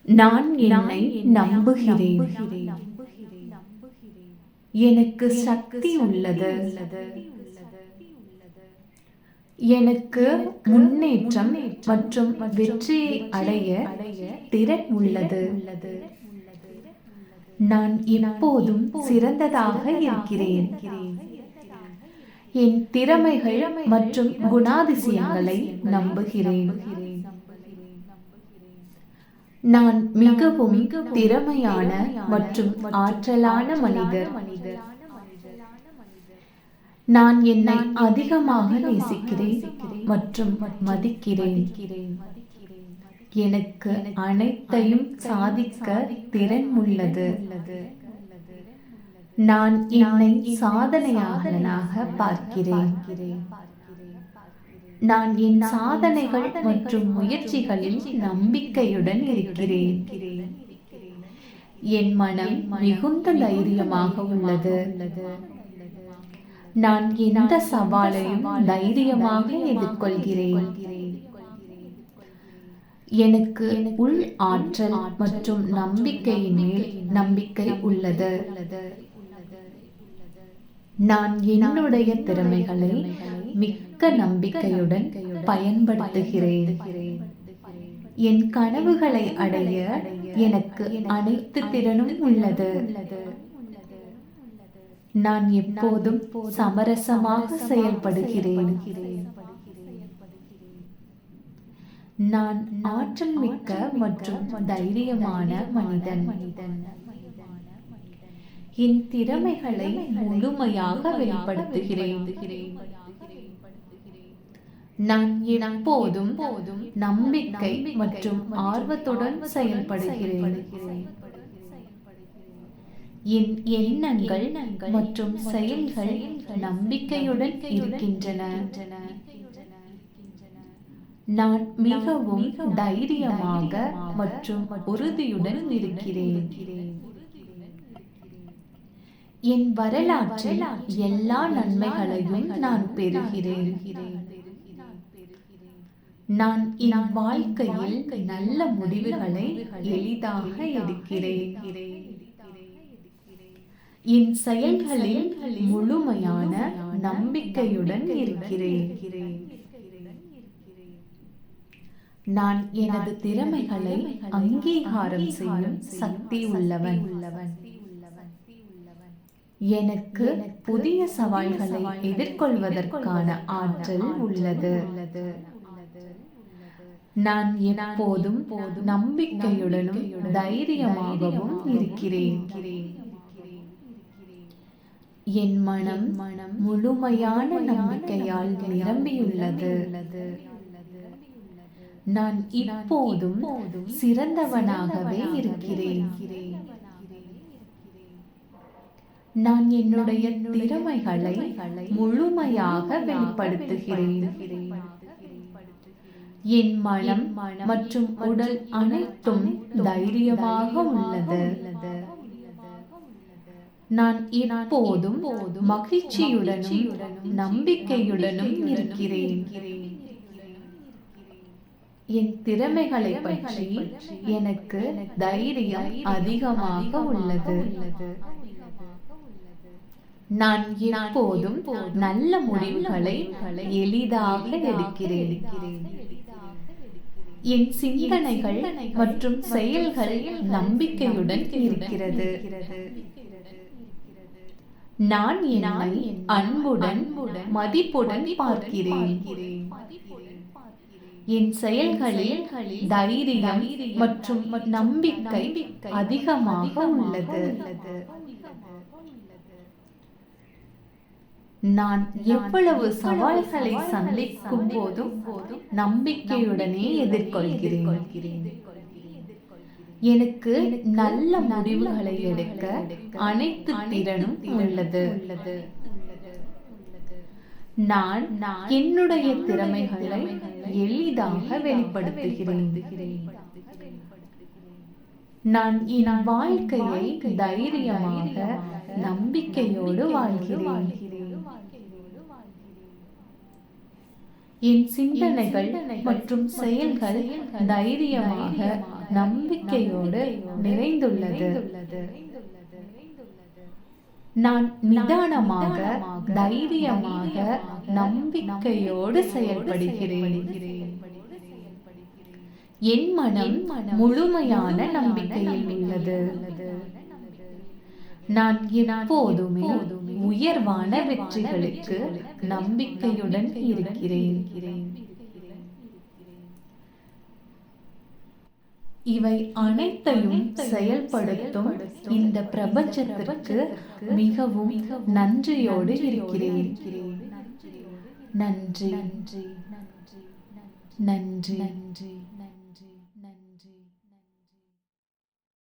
நான் என்னை நம்புகிறேன். எனக்கு சக்தி உள்ளது. எனக்கு முன்னேற்றம் மற்றும் வெற்றியை அடைய திறன் உள்ளது. நான் எப்போதும் சிறந்ததாக இருக்கிறேன். என் திறமைகள் மற்றும் குணாதிசயங்களை நம்புகிறேன். நான் மிகவும் திறமையான மற்றும் ஆற்றலான மனிதர். நான் என்னை அதிகமாக நேசிக்கிறேன் மற்றும் மதிக்கிறேன். எனக்கு அனைத்தையும் சாதிக்க திறன் உள்ளது. நான் என்னை சாதனையாளனாக பார்க்கிறேன். நான் என் சாதனைகள் மற்றும் முயற்சிகளில் நம்பிக்கையுடன் இருக்கிறேன். என் மனம் மிகுந்த தைரியமாக உள்ளது. நான் எந்த சவாலையும் தைரியமாக எதிர்கொள்கிறேன். எனக்கு உள் ஆற்றல் மற்றும் நம்பிக்கையின் மேல் நம்பிக்கை உள்ளது. நான் என்னுடைய திறமைகளை மிக்க நம்பிக்கையுடன் பயன்படுத்துகிறேன். என் கனவுகளை அடைய எனக்கு அனைத்து திறனும் உள்ளது. நான் எப்போதும் சமரசமாக செயல்படுகிறேன். நான் ஆற்றல் மிக்க மற்றும் தைரியமான மனிதன். என் திறமைகளை முழுமையாக வெளிப்படுத்துகிறேன். நான் எப்போதும் நம்பிக்கை மற்றும் ஆர்வத்துடன் செயல்படுகிறேன். என் எண்ணங்கள் மற்றும் செயல்கள் நம்பிக்கையுடன் இருக்கின்றன. நான் மிகவும் தைரியமாக மற்றும் உறுதியுடன் இருக்கிறேன். என் வரலாற்றில் எல்லா நன்மைகளையும் நான் பெறுகிறேன். நான் என் வாழ்க்கையில் நல்ல முடிவுகளை எளிதாக எடுக்கிறேன். என் செயல்களில் முழுமையான நம்பிக்கையுடன் இருக்கிறேன். நான் எனது திறமைகளை அங்கீகாரம் செய்யும் சக்தி உள்ளவன். எனக்கு புதிய சவால்களை எதிர்கொள்வதற்கான ஆற்றல் உள்ளது. நான் எப்போதும் நம்பிக்கையுடனும் தைரியமாகவும் இருக்கிறேன். என் மனம் முழுமையான நம்பிக்கையால் நிரம்பியுள்ளது. நான் இப்போதும் சிறந்தவனாகவே இருக்கிறேன். நான் என்னுடைய திறமைகளை முழுமையாக வெளிப்படுத்துகிறேன். என் மனம் மற்றும் உடல் அனைத்தும் தைரியமாக உள்ளது. நான் எப்போதும் மகிழ்ச்சியுடனும் நம்பிக்கையுடனும் இருக்கிறேன். என் திறமைகளை பற்றி எனக்கு தைரியம் அதிகமாக உள்ளது. நான் எப்போதும் நல்ல முடிவுகளை எளிதாக எடுக்கிறேன். என் சிந்தனைகள் மற்றும் செயல்கள் நம்பிக்கையுடன் இருக்கிறது. நான் என்னை அன்புடன் மதிப்புடன் பார்க்கிறேன். என் செயல்களில் தைரியம் மற்றும் நம்பிக்கை அதிகமாக உள்ளது. நான் எவ்வளவு சவால்களை சந்திக்கும் போதும் நம்பிக்கையுடனே எதிர்கொள்கிறேன். எனக்கு நல்ல முடிவுகளை எடுக்க அனைத்து திறனும் உள்ளது. நான் என்னுடைய திறமைகளை எளிதாக வெளிப்படுத்துகிறேன். நான் என் வாழ்க்கையை தைரியமாக நம்பிக்கையோடு வாழ்கிறேன். என் சிந்தனைகள் மற்றும் செயல்கள் தைரியமாக நம்பிக்கையோடு நிறைந்துள்ளது. நான் நிதானமாக தைரியமாக நம்பிக்கையோடு செயல்படுகிறேன். என் மனம் முழுமையான நம்பிக்கையில் உள்ளது. நான் எப்போதுமே உயர்வான வெற்றிகளுக்கு நம்பிக்கையுடன் இருக்கிறேன். இவை அனைத்தையும் செயல்படுத்தும் இந்த பிரபஞ்சத்திற்கு மிகவும் நன்றியோடு இருக்கிறேன். நன்றி, நன்றி, நன்றி.